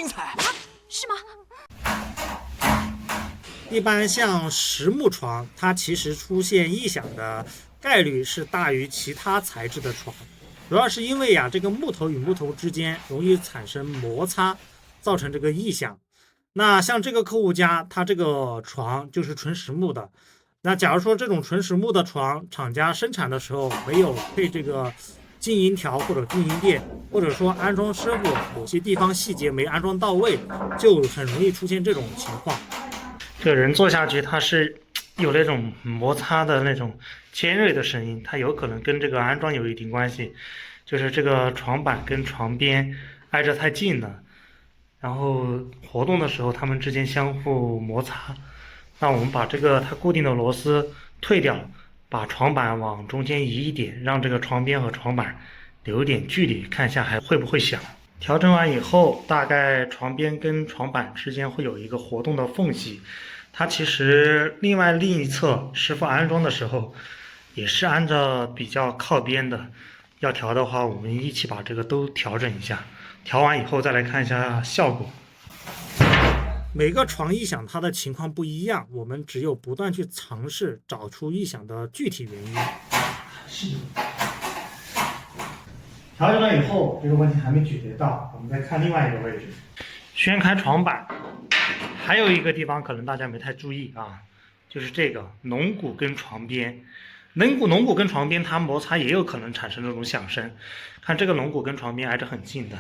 精彩。是吗？一般像实木床，它其实出现异响的概率是大于其他材质的床，主要是因为这个木头与木头之间容易产生摩擦，造成这个异响。那像这个客户家，他这个床就是纯实木的。那假如说这种纯实木的床，厂家生产的时候没有配这个静音条或者静音垫，或者说安装师傅有些地方细节没安装到位，就很容易出现这种情况。这个人坐下去，它是有那种摩擦的那种尖锐的声音，它有可能跟这个安装有一定关系，就是这个床板跟床边挨着太近了，然后活动的时候它们之间相互摩擦。那我们把这个它固定的螺丝退掉，把床板往中间移一点，让这个床边和床板留一点距离，看一下还会不会响。调整完以后，大概床边跟床板之间会有一个活动的缝隙，它其实另一侧师傅安装的时候也是按照比较靠边的，要调的话我们一起把这个都调整一下，调完以后再来看一下效果。每个床异响它的情况不一样，我们只有不断去尝试找出异响的具体原因。调整了以后，这个问题还没解决到，我们再看另外一个位置。掀开床板，还有一个地方可能大家没太注意啊，就是这个龙骨跟床边。龙骨跟床边它摩擦也有可能产生这种响声，看这个龙骨跟床边挨着很近的，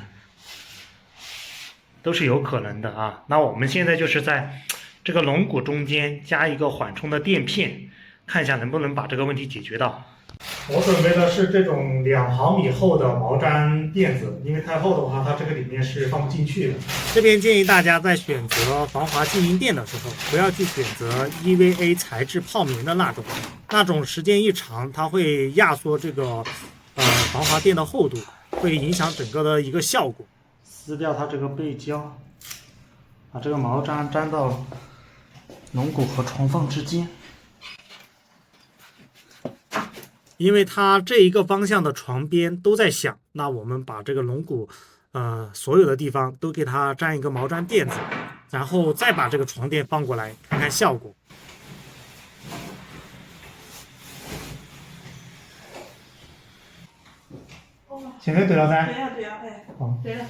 都是有可能的啊。那我们现在就是在这个龙骨中间加一个缓冲的垫片，看一下能不能把这个问题解决到。我准备的是这种2毫米厚的毛毡垫子，因为太厚的话，它这个里面是放不进去的。这边建议大家在选择防滑静音垫的时候，不要去选择 EVA 材质泡棉的那种时间一长，它会压缩这个防滑垫的厚度，会影响整个的一个效果。撕掉它这个背胶，把这个毛毡粘到龙骨和床缝之间。因为它这一个方向的床边都在响，那我们把这个龙骨所有的地方都给它粘一个毛毡垫子，然后再把这个床垫放过来看看效果。现在对了噻？对呀，哎，对了。